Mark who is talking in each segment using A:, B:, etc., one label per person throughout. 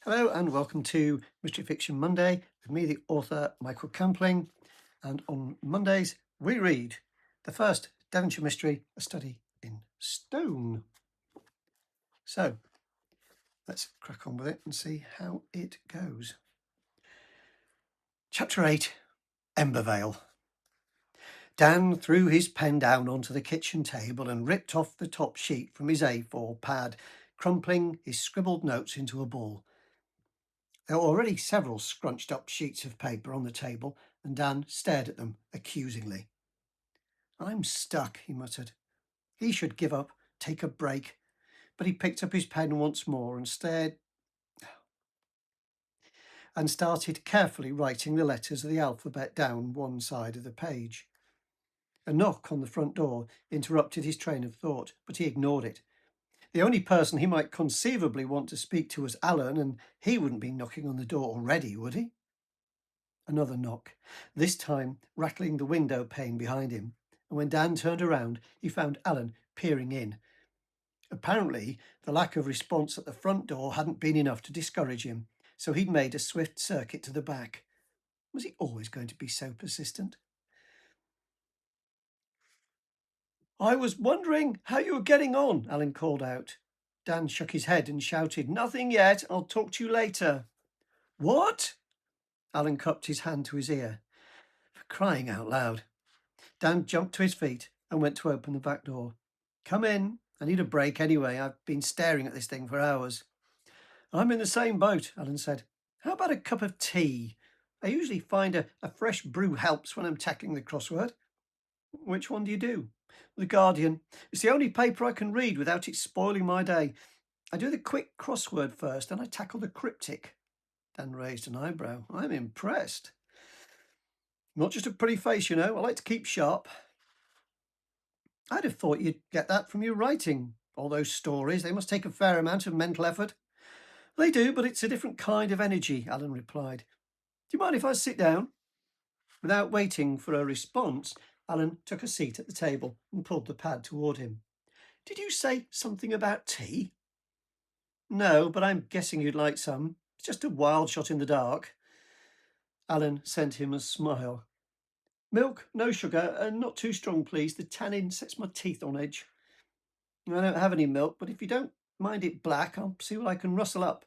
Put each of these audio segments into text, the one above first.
A: Hello and welcome to Mystery Fiction Monday with me, the author Michael Campling. And on Mondays, we read the first Devonshire mystery, A Study in Stone. So let's crack on with it and see how it goes. Chapter 8, Embervale. Dan threw his pen down onto the kitchen table and ripped off the top sheet from his A4 pad, crumpling his scribbled notes into a ball. There were already several scrunched up sheets of paper on the table, and Dan stared at them accusingly. "I'm stuck," he muttered. He should give up, take a break. But he picked up his pen once more and started carefully writing the letters of the alphabet down one side of the page. A knock on the front door interrupted his train of thought, but he ignored it. The only person he might conceivably want to speak to was Alan, and he wouldn't be knocking on the door already, would he? Another knock, this time rattling the window pane behind him, and when Dan turned around, he found Alan peering in. Apparently, the lack of response at the front door hadn't been enough to discourage him, so he'd made a swift circuit to the back. Was he always going to be so persistent? "I was wondering how you were getting on," Alan called out. Dan shook his head and shouted, "Nothing yet. I'll talk to you later." "What?" Alan cupped his hand to his ear. For crying out loud. Dan jumped to his feet and went to open the back door. "Come in. I need a break anyway. I've been staring at this thing for hours." "I'm in the same boat," Alan said. "How about a cup of tea? I usually find a fresh brew helps when I'm tackling the crossword." "Which one do you do?" "The Guardian. It's the only paper I can read without it spoiling my day. I do the quick crossword first, then I tackle the cryptic." Dan raised an eyebrow. "I'm impressed." "Not just a pretty face, you know. I like to keep sharp." "I'd have thought you'd get that from your writing. All those stories, they must take a fair amount of mental effort." "They do, but it's a different kind of energy," Alan replied. "Do you mind if I sit down?" Without waiting for a response, Alan took a seat at the table and pulled the pad toward him. "Did you say something about tea?" "No, but I'm guessing you'd like some. It's just a wild shot in the dark." Alan sent him a smile. "Milk, no sugar, and not too strong, please. The tannin sets my teeth on edge." "I don't have any milk, but if you don't mind it black, I'll see what I can rustle up."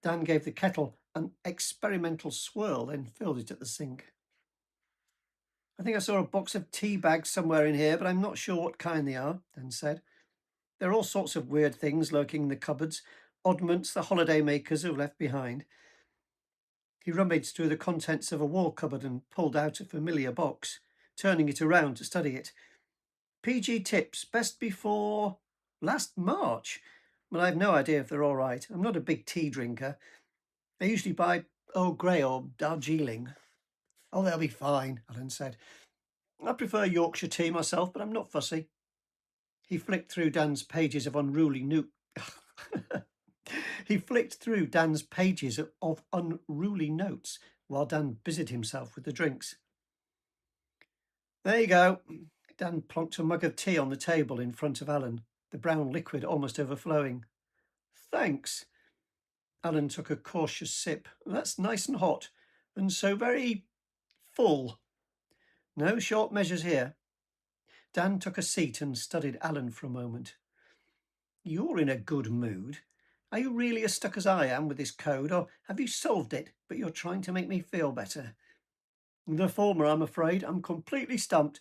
A: Dan gave the kettle an experimental swirl, then filled it at the sink. "I think I saw a box of tea bags somewhere in here, but I'm not sure what kind they are," Dan said. "There are all sorts of weird things lurking in the cupboards, oddments the holiday makers have left behind." He rummaged through the contents of a wall cupboard and pulled out a familiar box, turning it around to study it. "PG tips, best before last March, but I've no idea if they're all right. I'm not a big tea drinker. I usually buy Earl Grey or Darjeeling." "Oh, they'll be fine," Alan said. "I prefer Yorkshire tea myself, but I'm not fussy." He flicked through Dan's pages of unruly notes while Dan busied himself with the drinks. "There you go." Dan plonked a mug of tea on the table in front of Alan, the brown liquid almost overflowing. "Thanks." Alan took a cautious sip. "That's nice and hot, and so very full. No short measures here." Dan took a seat and studied Alan for a moment. "You're in a good mood. Are you really as stuck as I am with this code, or have you solved it, but you're trying to make me feel better?" "The former, I'm afraid. I'm completely stumped.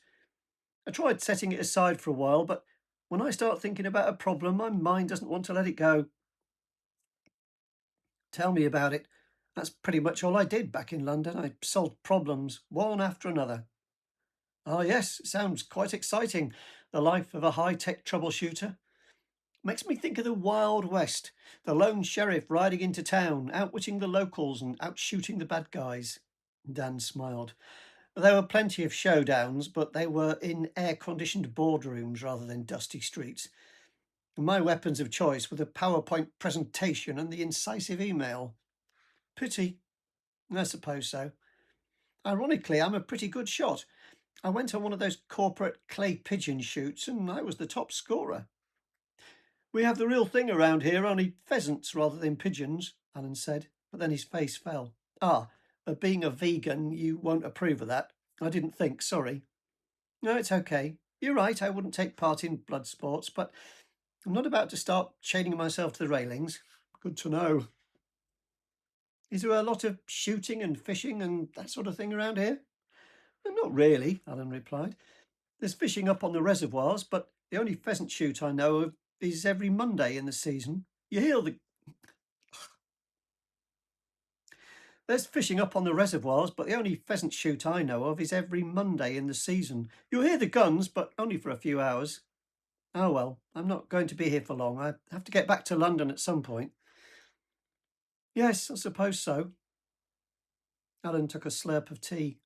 A: I tried setting it aside for a while, but when I start thinking about a problem, my mind doesn't want to let it go." "Tell me about it. That's pretty much all I did back in London. I solved problems, one after another." "Ah, yes, it sounds quite exciting, the life of a high-tech troubleshooter. Makes me think of the Wild West, the lone sheriff riding into town, outwitting the locals and outshooting the bad guys." Dan smiled. "There were plenty of showdowns, but they were in air-conditioned boardrooms rather than dusty streets. And my weapons of choice were the PowerPoint presentation and the incisive email." "Pity." "I suppose so. Ironically, I'm a pretty good shot. I went on one of those corporate clay pigeon shoots and I was the top scorer." "We have the real thing around here, only pheasants rather than pigeons." Alan said, but then his face fell. Ah, being a vegan, you won't approve of that. I didn't think, sorry. No, it's okay. You're right, I wouldn't take part in blood sports, but I'm not about to start chaining myself to the railings. Good to know. Is there a lot of shooting and fishing and that sort of thing around here? Well, not really, Alan replied. There's fishing up on the reservoirs, but the only pheasant shoot I know of is every Monday in the season. You hear the There's fishing up on the reservoirs, but the only pheasant shoot I know of is every Monday in the season. You'll hear the guns, but only for a few hours. Oh well, I'm not going to be here for long. I have to get back to London at some point. Yes, I suppose so. Alan took a slurp of tea.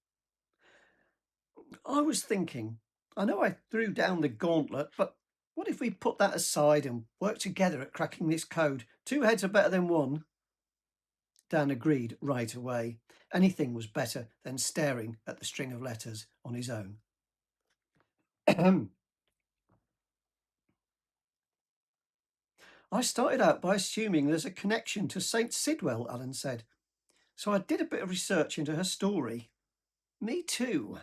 A: I was thinking, I know I threw down the gauntlet, but what if we put that aside and work together at cracking this code? Two heads are better than one. Dan agreed right away. Anything was better than staring at the string of letters on his own. I started out by assuming there's a connection to St. Sidwell, Alan said. So I did a bit of research into her story. Me too.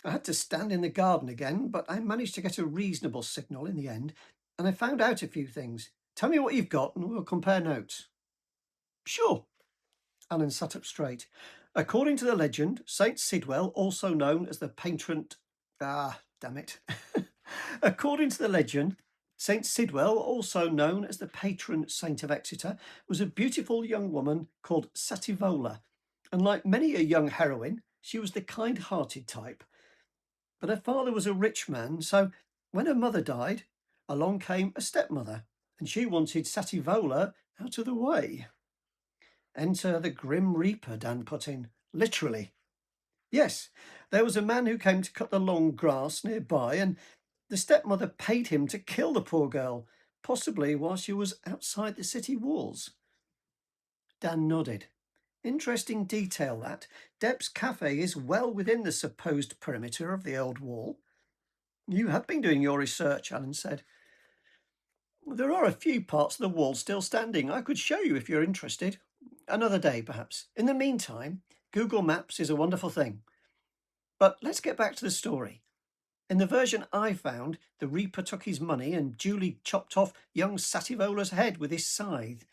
A: I had to stand in the garden again, but I managed to get a reasonable signal in the end, and I found out a few things. Tell me what you've got and we'll compare notes. Sure. Alan sat up straight. According to the legend, St. Sidwell, also known as the patron... Ah, damn it. According to the legend, St. Sidwell, also known as the patron saint of Exeter, was a beautiful young woman called Sativola, and like many a young heroine, she was the kind-hearted type. But her father was a rich man, so when her mother died, along came a stepmother, and she wanted Sativola out of the way. Enter the Grim Reaper, Dan put in. Literally. Yes, there was a man who came to cut the long grass nearby, and the stepmother paid him to kill the poor girl, possibly while she was outside the city walls. Dan nodded. Interesting detail that. Deb's cafe is well within the supposed perimeter of the old wall. You have been doing your research, Alan said. There are a few parts of the wall still standing. I could show you if you're interested. Another day, perhaps. In the meantime, Google Maps is a wonderful thing. But let's get back to the story. In the version I found, the Reaper took his money and duly chopped off young Sativola's head with his scythe.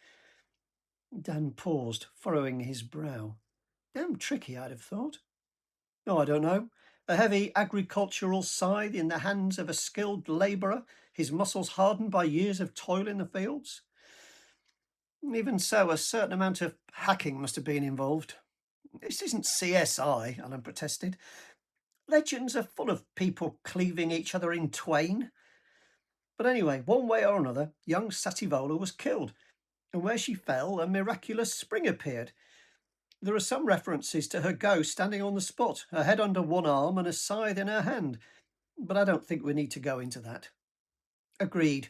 A: Dan paused, furrowing his brow. Damn tricky, I'd have thought. Oh, I don't know. A heavy agricultural scythe in the hands of a skilled labourer, his muscles hardened by years of toil in the fields. Even so, a certain amount of hacking must have been involved. This isn't CSI, Alan protested. Legends are full of people cleaving each other in twain. But anyway, one way or another, young Sativola was killed, and where she fell, a miraculous spring appeared. There are some references to her ghost standing on the spot, her head under one arm and a scythe in her hand, but I don't think we need to go into that. Agreed.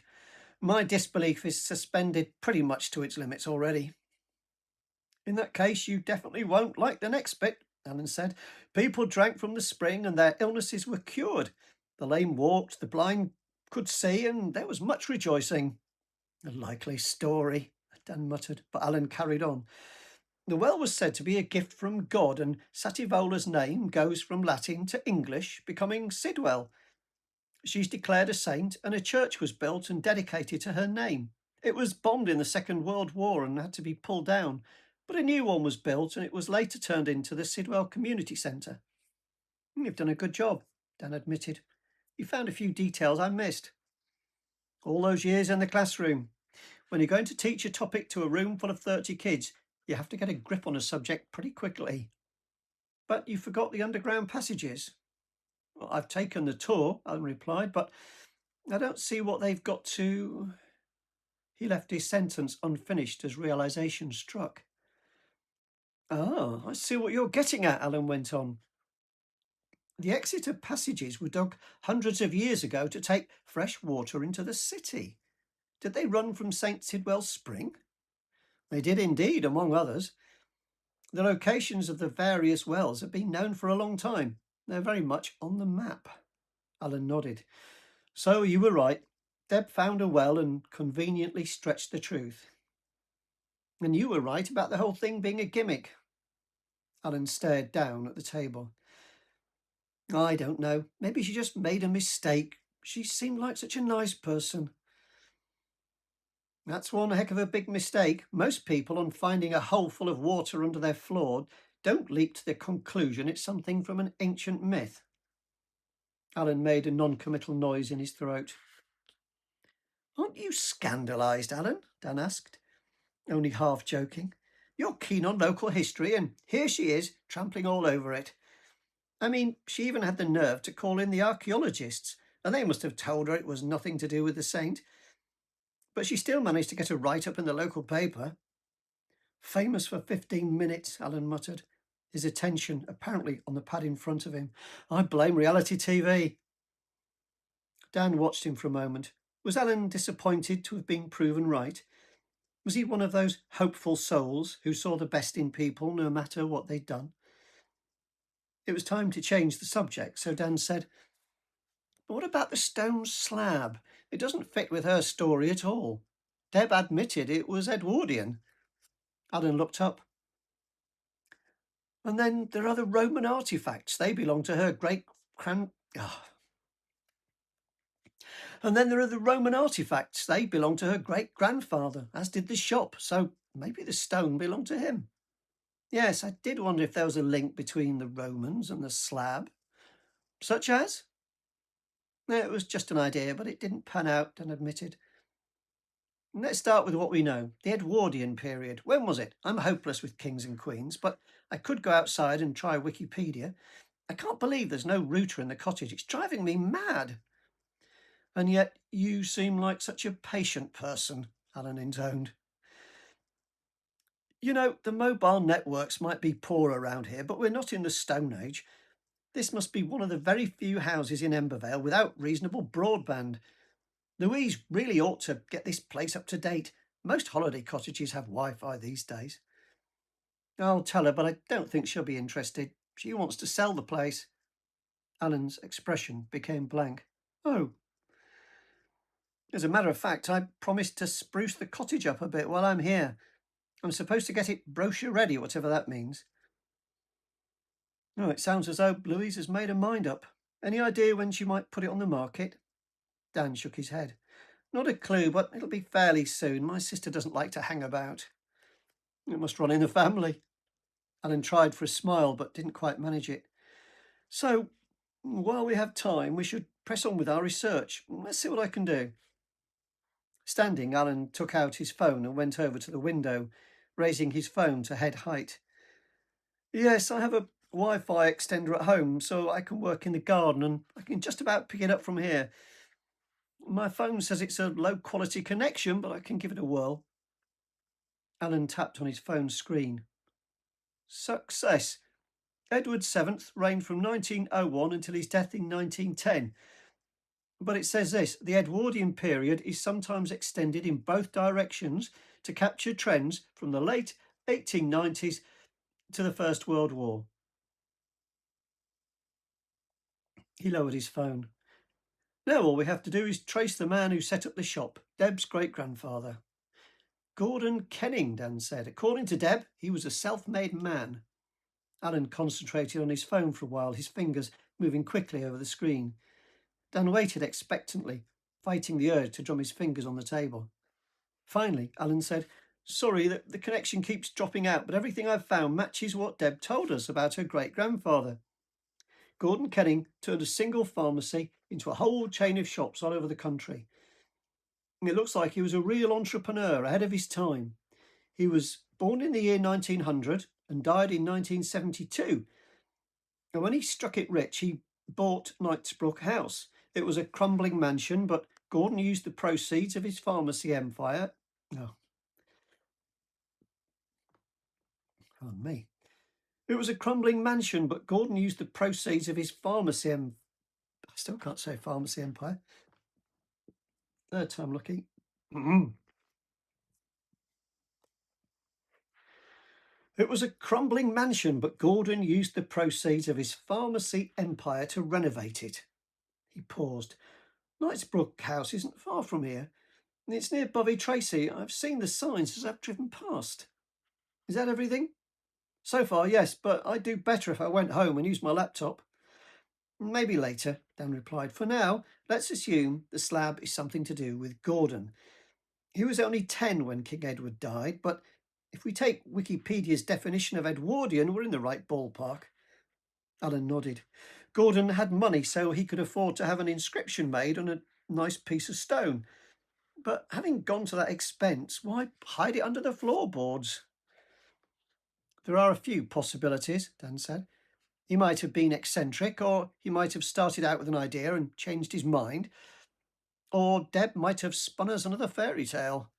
A: My disbelief is suspended pretty much to its limits already. In that case, you definitely won't like the next bit, Alan said. People drank from the spring and their illnesses were cured. The lame walked, the blind could see, and there was much rejoicing. A likely story, Dan muttered, but Alan carried on. The well was said to be a gift from God, and Sativola's name goes from Latin to English, becoming Sidwell. She's declared a saint, and a church was built and dedicated to her name. It was bombed in the Second World War and had to be pulled down, but a new one was built, and it was later turned into the Sidwell Community Centre. You've done a good job, Dan admitted. You found a few details I missed. All those years in the classroom. When you're going to teach a topic to a room full of 30 kids, you have to get a grip on a subject pretty quickly. But you forgot the underground passages. Well, I've taken the tour, Alan replied, but I don't see what they've got to... He left his sentence unfinished as realization struck. Ah, I see what you're getting at, Alan went on. The Exeter passages were dug hundreds of years ago to take fresh water into the city. Did they run from St. Sidwell's Spring? They did indeed, among others. The locations of the various wells have been known for a long time. They're very much on the map. Alan nodded. So you were right. Deb found a well and conveniently stretched the truth. And you were right about the whole thing being a gimmick. Alan stared down at the table. I don't know. Maybe she just made a mistake. She seemed like such a nice person. That's one heck of a big mistake. Most people, on finding a hole full of water under their floor, don't leap to the conclusion it's something from an ancient myth. Alan made a non-committal noise in his throat. Aren't you scandalised, Alan? Dan asked, only half joking. You're keen on local history, and here she is, trampling all over it. I mean, she even had the nerve to call in the archaeologists, and they must have told her it was nothing to do with the saint. But she still managed to get a write-up in the local paper. Famous for 15 minutes, Alan muttered, his attention apparently on the pad in front of him. I blame reality TV. Dan watched him for a moment. Was Alan disappointed to have been proven right? Was he one of those hopeful souls who saw the best in people no matter what they'd done? It was time to change the subject, so Dan said, "But what about the stone slab? It doesn't fit with her story at all. Deb admitted it was Edwardian." Alan looked up. "And then there are the Roman artifacts. They belong to her And then there are the Roman artifacts. They belong to her great-grandfather, as did the shop. So maybe the stone belonged to him." Yes, I did wonder if there was a link between the Romans and the slab. Such as? It was just an idea, but it didn't pan out, Dan admitted. Let's start with what we know. The Edwardian period. When was it? I'm hopeless with kings and queens, but I could go outside and try Wikipedia. I can't believe there's no router in the cottage. It's driving me mad. And yet you seem like such a patient person, Alan intoned. You know, the mobile networks might be poor around here, but we're not in the Stone Age. This must be one of the very few houses in Embervale without reasonable broadband. Louise really ought to get this place up to date. Most holiday cottages have Wi-Fi these days. I'll tell her, but I don't think she'll be interested. She wants to sell the place. Alan's expression became blank. Oh. As a matter of fact, I promised to spruce the cottage up a bit while I'm here. I'm supposed to get it brochure ready, whatever that means. Oh, it sounds as though Louise has made her mind up. Any idea when she might put it on the market? Dan shook his head. Not a clue, but it'll be fairly soon. My sister doesn't like to hang about. It must run in the family. Alan tried for a smile, but didn't quite manage it. So, while we have time, we should press on with our research. Let's see what I can do. Standing, Alan took out his phone and went over to the window, raising his phone to head height. Yes, I have a Wi-Fi extender at home, so I can work in the garden, and I can just about pick it up from here. My phone says it's a low-quality connection, but I can give it a whirl. Alan tapped on his phone screen. Success. Edward VII reigned from 1901 until his death in 1910. But it says this: the Edwardian period is sometimes extended in both directions to capture trends from the late 1890s to the First World War. He lowered his phone. Now all we have to do is trace the man who set up the shop, Deb's great-grandfather. Gordon Kenning, Dan said. According to Deb, he was a self-made man. Alan concentrated on his phone for a while, his fingers moving quickly over the screen. Dan waited expectantly, fighting the urge to drum his fingers on the table. Finally, Alan said, Sorry that the connection keeps dropping out, but everything I've found matches what Deb told us about her great-grandfather. Gordon Kenning turned a single pharmacy into a whole chain of shops all over the country. It looks like he was a real entrepreneur ahead of his time. He was born in the year 1900 and died in 1972. And when he struck it rich, he bought Knightsbrook House. It was a crumbling mansion, but Gordon used the proceeds of his pharmacy empire. Oh, pardon me. It was a crumbling mansion, but Gordon used the proceeds of his pharmacy I still can't say pharmacy empire. Third time lucky. It was a crumbling mansion, but Gordon used the proceeds of his pharmacy empire to renovate it. He paused. Knightsbrook House isn't far from here. It's near Bovey Tracy. I've seen the signs as I've driven past. Is that everything? So far, yes, but I'd do better if I went home and used my laptop. Maybe later, Dan replied. For now, let's assume the slab is something to do with Gordon. He was only 10 when King Edward died, but if we take Wikipedia's definition of Edwardian, we're in the right ballpark. Alan nodded. Gordon had money, so he could afford to have an inscription made on a nice piece of stone. But having gone to that expense, why hide it under the floorboards? There are a few possibilities, Dan said. He might have been eccentric, or he might have started out with an idea and changed his mind, or Deb might have spun us another fairy tale.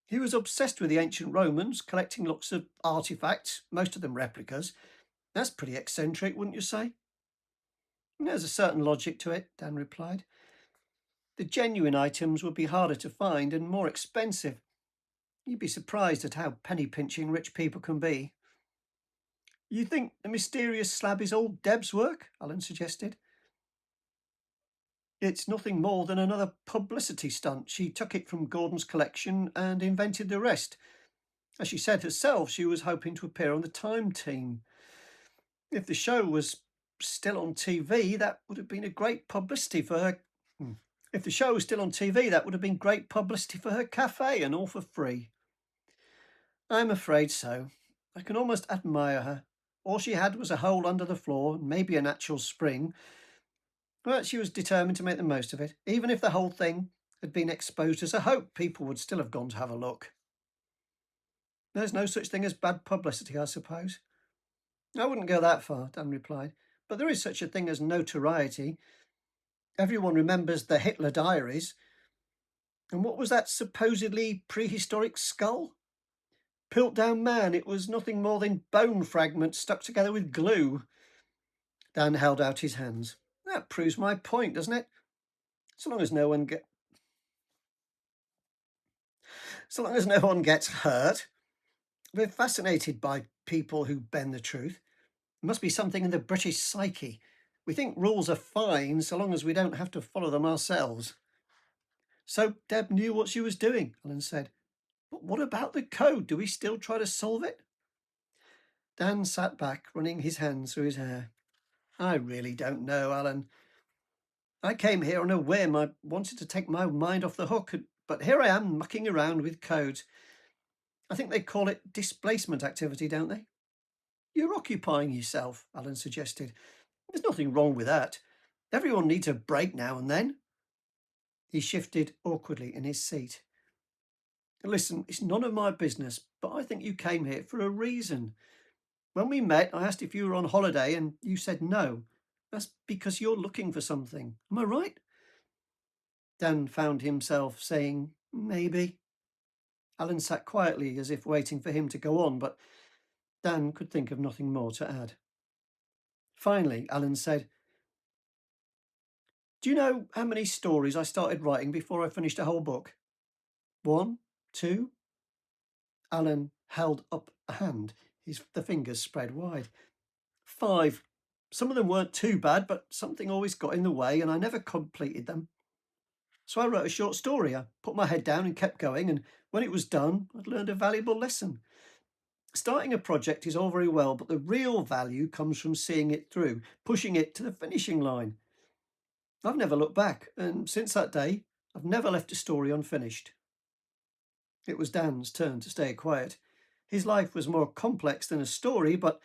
A: He was obsessed with the ancient Romans, collecting lots of artifacts, most of them replicas. That's pretty eccentric, wouldn't you say? There's a certain logic to it, Dan replied. The genuine items would be harder to find and more expensive. You'd be surprised at how penny-pinching rich people can be. You think the mysterious slab is all Deb's work? Alan suggested. It's nothing more than another publicity stunt. She took it from Gordon's collection and invented the rest. As she said herself, she was hoping to appear on the Time team. If the show was still on TV, that would have been a great publicity for her. If the show was still on TV, that would have been great publicity for her cafe, and all for free. I'm afraid so. I can almost admire her. All she had was a hole under the floor, maybe a natural spring. But she was determined to make the most of it. Even if the whole thing had been exposed as a hoax, people would still have gone to have a look. There's no such thing as bad publicity, I suppose. I wouldn't go that far, Dan replied. But there is such a thing as notoriety. Everyone remembers the Hitler diaries. And what was that supposedly prehistoric skull? Piltdown Man. It was nothing more than bone fragments stuck together with glue. Dan held out his hands. That proves my point, doesn't it? So long as no one gets hurt. We're fascinated by people who bend the truth. There must be something in the British psyche. We think rules are fine so long as we don't have to follow them ourselves. So Deb knew what she was doing, Alan said. But what about the code? Do we still try to solve it? Dan sat back, running his hands through his hair. I really don't know, Alan. I came here on a whim. I wanted to take my mind off the hook, but here I am mucking around with codes. I think they call it displacement activity, don't they? You're occupying yourself, Alan suggested. There's nothing wrong with that. Everyone needs a break now and then. He shifted awkwardly in his seat. Listen, it's none of my business, but I think you came here for a reason. When we met, I asked if you were on holiday and you said no. That's because you're looking for something. Am I right? Dan found himself saying, maybe. Alan sat quietly as if waiting for him to go on, but Dan could think of nothing more to add. Finally, Alan said, do you know how many stories I started writing before I finished a whole book? 1, 2? Alan held up a hand, the fingers spread wide. 5. Some of them weren't too bad, but something always got in the way and I never completed them. So I wrote a short story. I put my head down and kept going, and when it was done, I'd learned a valuable lesson. Starting a project is all very well, but the real value comes from seeing it through, pushing it to the finishing line. I've never looked back, and since that day, I've never left a story unfinished. It was Dan's turn to stay quiet. His life was more complex than a story, but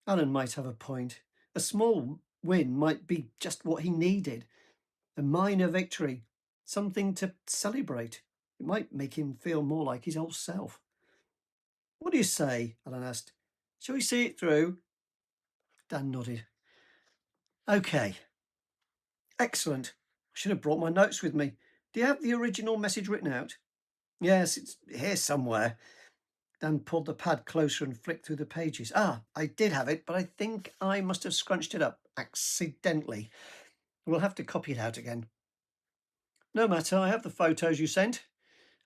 A: Alan might have a point. A small win might be just what he needed. A minor victory, something to celebrate. It might make him feel more like his old self. What do you say? Alan asked. Shall we see it through? Dan nodded. Okay. Excellent. I should have brought my notes with me. Do you have the original message written out? Yes, it's here somewhere. Dan pulled the pad closer and flicked through the pages. I did have it, but I think I must have scrunched it up accidentally. We'll have to copy it out again. No matter, I have the photos you sent.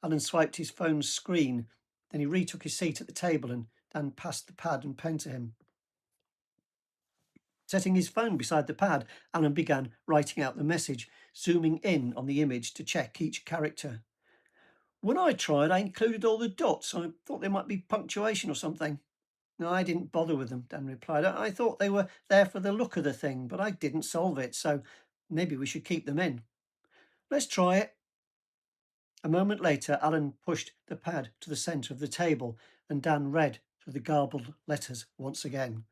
A: Alan swiped his phone's screen. Then he retook his seat at the table and Dan passed the pad and pen to him. Setting his phone beside the pad, Alan began writing out the message, zooming in on the image to check each character. When I tried, I included all the dots. I thought there might be punctuation or something. No, I didn't bother with them, Dan replied. I thought they were there for the look of the thing, but I didn't solve it, so maybe we should keep them in. Let's try it. A moment later, Alan pushed the pad to the centre of the table, and Dan read through the garbled letters once again.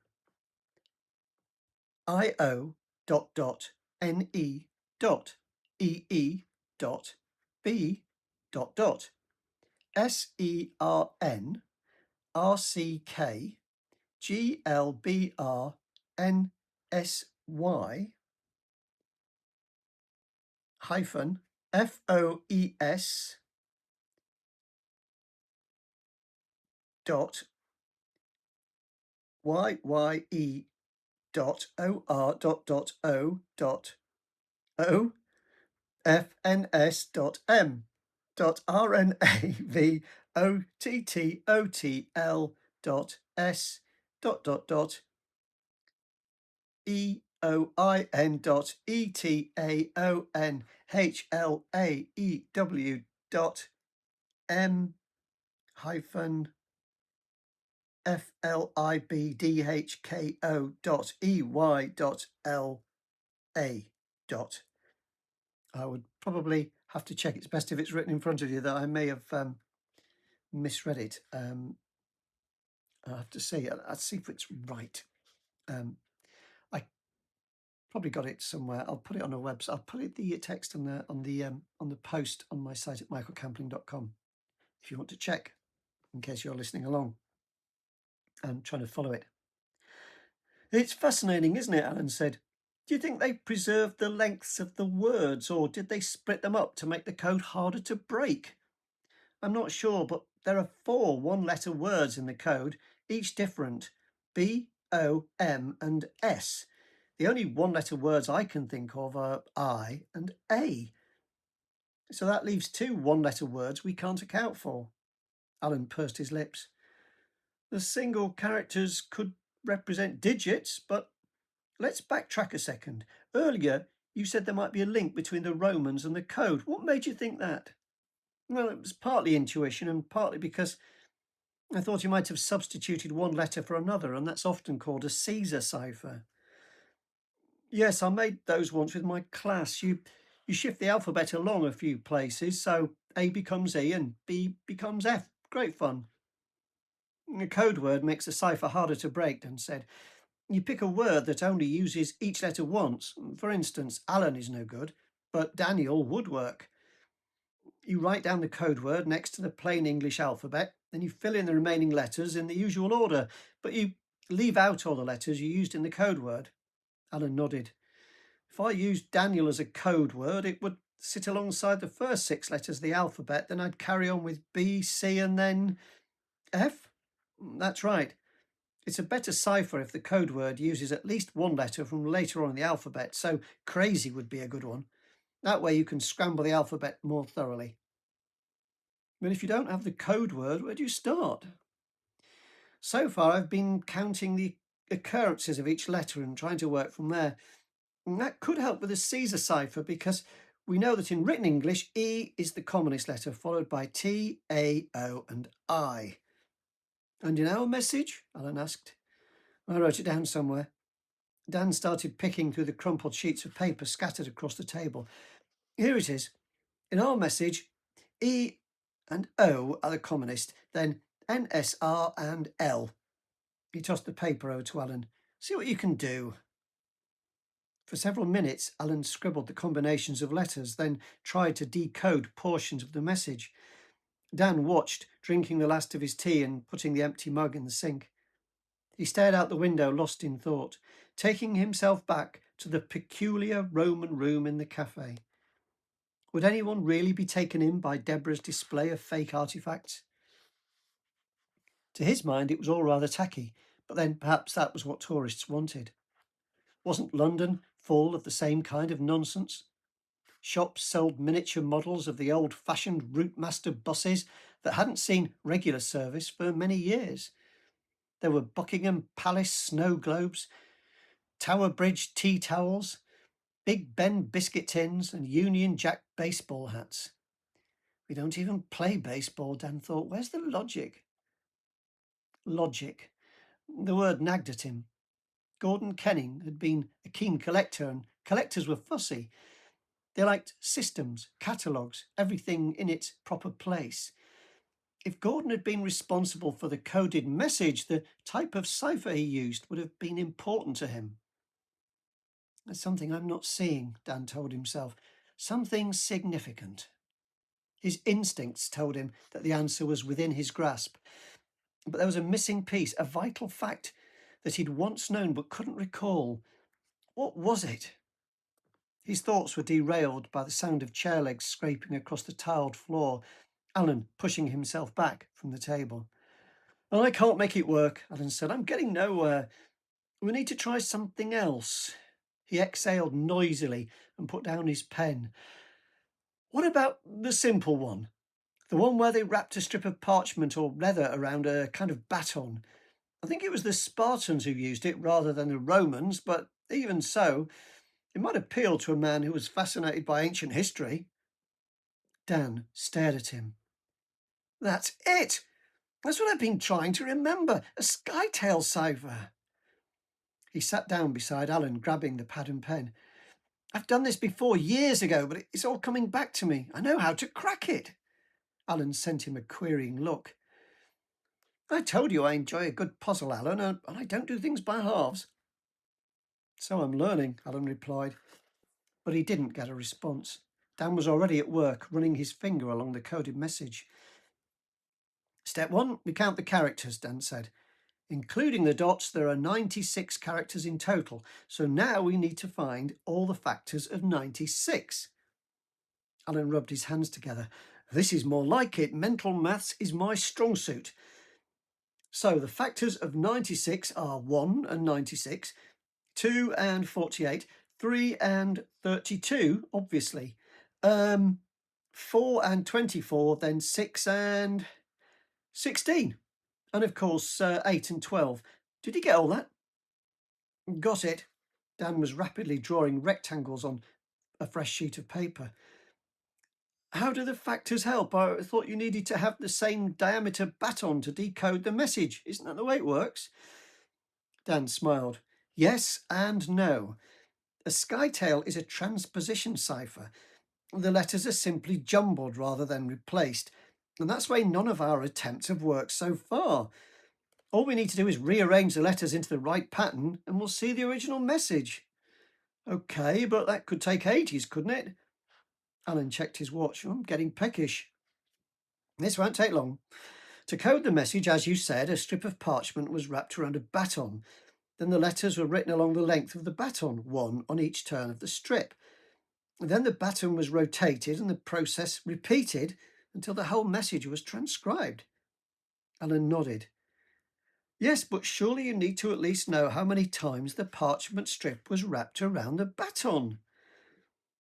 A: IO dot dot NE dot EE dot B dot dot SERN RCK GLBRNSY hyphen FOES dot YYE dot OR dot O dot O FNS dot M dot RNAV OTTOTL dot S dot EOIN dot ETAONHLAEW dot M hyphen FLIBDHKO dot EY dot LA dot. I would probably have to check. It's best if it's written in front of you, that I may have misread it. I'll have to see. I'll see if it's right. I probably got it somewhere. I'll put it on a website. I'll put the text on the post on my site at michaelcampling.com if you want to check, in case you're listening along and trying to follow it. It's fascinating, isn't it? Alan said. Do you think they preserved the lengths of the words, or did they split them up to make the code harder to break? I'm not sure, but there are 4 one-letter words in the code, each different: B, O, M, and S. The only one-letter words I can think of are I and A. So that leaves 2 one-letter words we can't account for. Alan pursed his lips. The single characters could represent digits, but let's backtrack a second. Earlier, you said there might be a link between the Romans and the code. What made you think that? Well, it was partly intuition and partly because I thought you might have substituted one letter for another, and that's often called a Caesar cipher. Yes, I made those once with my class. You shift the alphabet along a few places, so A becomes E and B becomes F. Great fun. A code word makes a cipher harder to break, Dan said. You pick a word that only uses each letter once. For instance, Alan is no good, but Daniel would work. You write down the code word next to the plain English alphabet, then you fill in the remaining letters in the usual order, but you leave out all the letters you used in the code word. Alan nodded. If I used Daniel as a code word, it would sit alongside the first 6 letters of the alphabet, then I'd carry on with B, C, and then F? That's right. It's a better cipher if the code word uses at least one letter from later on in the alphabet, so crazy would be a good one. That way you can scramble the alphabet more thoroughly. But if you don't have the code word, where do you start? So far, I've been counting the occurrences of each letter and trying to work from there. And that could help with the Caesar cipher, because we know that in written English, E is the commonest letter, followed by T, A, O, and I. And in our message? Alan asked. I wrote it down somewhere. Dan started picking through the crumpled sheets of paper scattered across the table. Here it is. In our message, E and O are the commonest, then N, S, R, and L. He tossed the paper over to Alan. See what you can do. For several minutes, Alan scribbled the combinations of letters, then tried to decode portions of the message. Dan watched, drinking the last of his tea and putting the empty mug in the sink. He stared out the window, lost in thought, taking himself back to the peculiar Roman room in the cafe. Would anyone really be taken in by Deborah's display of fake artifacts? To his mind, it was all rather tacky, but then perhaps that was what tourists wanted. Wasn't London full of the same kind of nonsense? Shops sold miniature models of the old-fashioned Routemaster buses that hadn't seen regular service for many years. There were Buckingham Palace snow globes, Tower Bridge tea towels, Big Ben biscuit tins, and Union Jack baseball hats. We don't even play baseball, Dan thought. Where's the logic? Logic. The word nagged at him. Gordon Kenning had been a keen collector, and collectors were fussy. They liked systems, catalogues, everything in its proper place. If Gordon had been responsible for the coded message, the type of cipher he used would have been important to him. There's something I'm not seeing, Dan told himself. Something significant. His instincts told him that the answer was within his grasp. But there was a missing piece, a vital fact that he'd once known but couldn't recall. What was it? His thoughts were derailed by the sound of chair legs scraping across the tiled floor, Alan pushing himself back from the table. "I can't make it work," Alan said. "I'm getting nowhere. We need to try something else." He exhaled noisily and put down his pen. "What about the simple one? The one where they wrapped a strip of parchment or leather around a kind of baton. I think it was the Spartans who used it rather than the Romans, but even so, it might appeal to a man who was fascinated by ancient history." Dan stared at him. "That's it! That's what I've been trying to remember. A Skytail cipher." He sat down beside Alan, grabbing the pad and pen. "I've done this before years ago, but it's all coming back to me. I know how to crack it." Alan sent him a querying look. "I told you I enjoy a good puzzle, Alan, and I don't do things by halves." "So I'm learning," Alan replied. But he didn't get a response. Dan was already at work, running his finger along the coded message. "Step 1, we count the characters," Dan said. "Including the dots, there are 96 characters in total. So now we need to find all the factors of 96. Alan rubbed his hands together. "This is more like it. Mental maths is my strong suit." "So the factors of 96 are 1 and 96, 2 and 48, 3 and 32, obviously. 4 and 24, then 6 and 16. And of course, 8 and 12. Did you get all that?" "Got it." Dan was rapidly drawing rectangles on a fresh sheet of paper. "How do the factors help? I thought you needed to have the same diameter baton to decode the message. Isn't that the way it works?" Dan smiled. "Yes and no. A Skytail is a transposition cipher. The letters are simply jumbled rather than replaced, and that's why none of our attempts have worked so far. All we need to do is rearrange the letters into the right pattern, and we'll see the original message." "Okay, but that could take ages, couldn't it?" Alan checked his watch. "I'm getting peckish." "This won't take long. To code the message, as you said, a strip of parchment was wrapped around a baton. Then the letters were written along the length of the baton, one on each turn of the strip. Then the baton was rotated and the process repeated until the whole message was transcribed." Alan nodded. "Yes, but surely you need to at least know how many times the parchment strip was wrapped around the baton."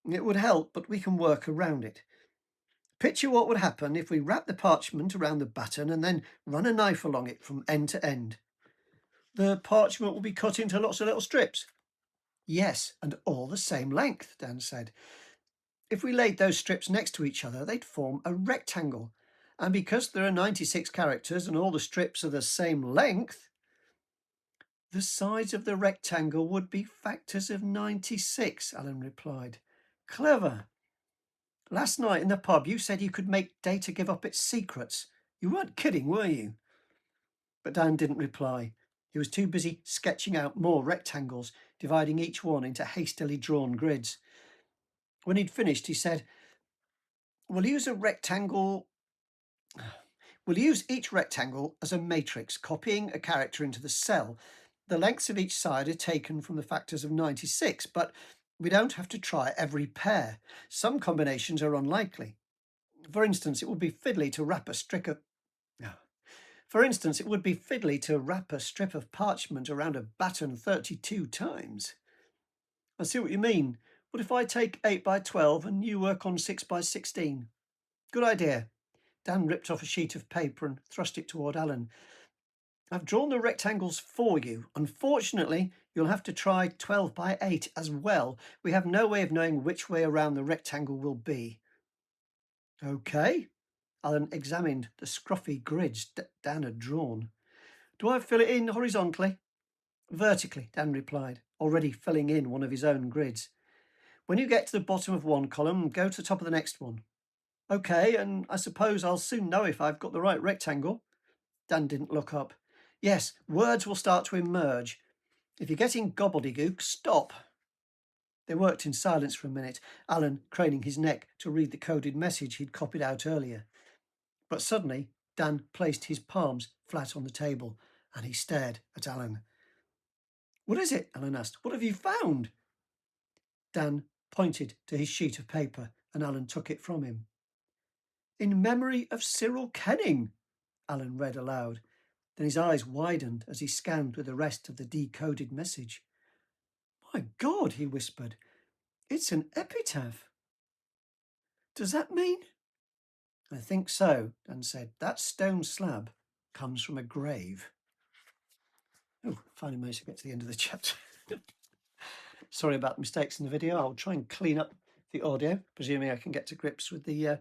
A: "It would help, but we can work around it. Picture what would happen if we wrap the parchment around the baton and then run a knife along it from end to end." "The parchment will be cut into lots of little strips." "Yes, and all the same length," Dan said. "If we laid those strips next to each other, they'd form a rectangle. And because there are 96 characters and all the strips are the same length, the sides of the rectangle would be factors of 96, Alan replied. "Clever. Last night in the pub, you said you could make data give up its secrets. You weren't kidding, were you?" But Dan didn't reply. He was too busy sketching out more rectangles, dividing each one into hastily drawn grids. When he'd finished, he said, We'll use each rectangle as a matrix, copying a character into the cell. The lengths of each side are taken from the factors of 96, but we don't have to try every pair. Some combinations are unlikely. For instance, it would be fiddly to wrap a strip of parchment around a baton 32 times. "I see what you mean. What if I take 8 by 12 and you work on 6 by 16? "Good idea." Dan ripped off a sheet of paper and thrust it toward Alan. "I've drawn the rectangles for you. Unfortunately, you'll have to try 12 by 8 as well. We have no way of knowing which way around the rectangle will be." "Okay." Alan examined the scruffy grids Dan had drawn. Do I fill it in horizontally? Vertically, Dan replied, already filling in one of his own grids. When you get to the bottom of one column, go to the top of the next one. Okay, and I suppose I'll soon know if I've got the right rectangle. Dan didn't look up. Yes, words will start to emerge. If you're getting gobbledygook, stop. They worked in silence for a minute, Alan craning his neck to read the coded message he'd copied out earlier. But suddenly, Dan placed his palms flat on the table, and he stared at Alan. What is it? Alan asked. What have you found? Dan pointed to his sheet of paper, and Alan took it from him. In memory of Cyril Kenning, Alan read aloud. Then his eyes widened as he scanned with the rest of the decoded message. My God, he whispered. It's an epitaph. Does that mean? I think so, Dan said. That stone slab comes from a grave. Oh, finally managed to get to the end of the chapter. Sorry about the mistakes in the video. I'll try and clean up the audio, presuming I can get to grips with the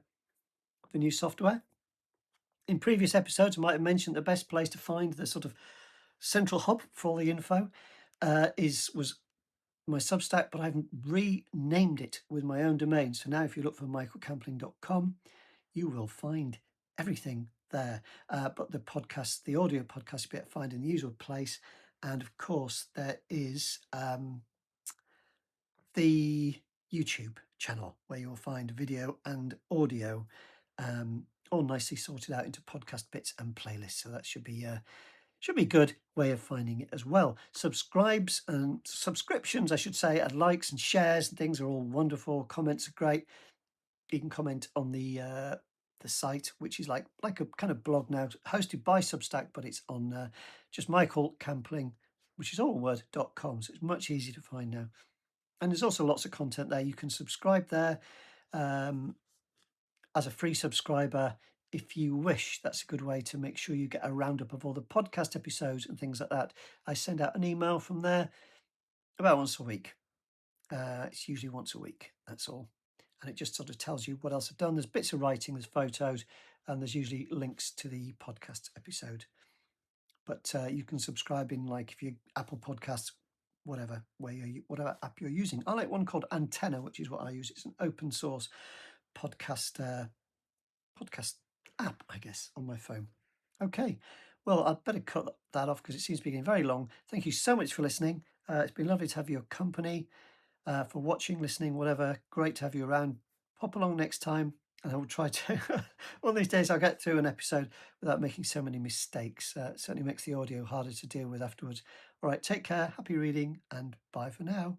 A: new software. In previous episodes, I might have mentioned the best place to find the sort of central hub for all the info was my Substack, but I've renamed it with my own domain. So now if you look for michaelcampling.com, you will find everything there. But the podcast, the audio podcast, you'll be able to find in the usual place. And of course, there is the YouTube channel where you'll find video and audio all nicely sorted out into podcast bits and playlists. So that should be a good way of finding it as well. Subscribes and subscriptions, I should say, and likes and shares and things are all wonderful. Comments are great. You can comment on the site, which is like a kind of blog now, hosted by Substack, but it's on just Michael Campling, which is all word.com. So it's much easier to find now. And there's also lots of content there. You can subscribe there as a free subscriber if you wish. That's a good way to make sure you get a roundup of all the podcast episodes and things like that. I send out an email from there about once a week. It's usually once a week, that's all. And it just sort of tells you what else I've done. There's bits of writing, there's photos, and there's usually links to the podcast episode. But you can subscribe in, like, if you Apple Podcasts, whatever app you're using. I like one called Antenna, which is what I use. It's an open source podcast app, I guess, on my phone. Okay, well, I'd better cut that off because it seems to be getting very long. Thank you so much for listening. It's been lovely to have your company, for watching, listening, whatever. Great to have you around. Pop along next time, and I will try to, one of these days I'll get through an episode without making so many mistakes. It certainly makes the audio harder to deal with afterwards. All right, take care, happy reading, and bye for now.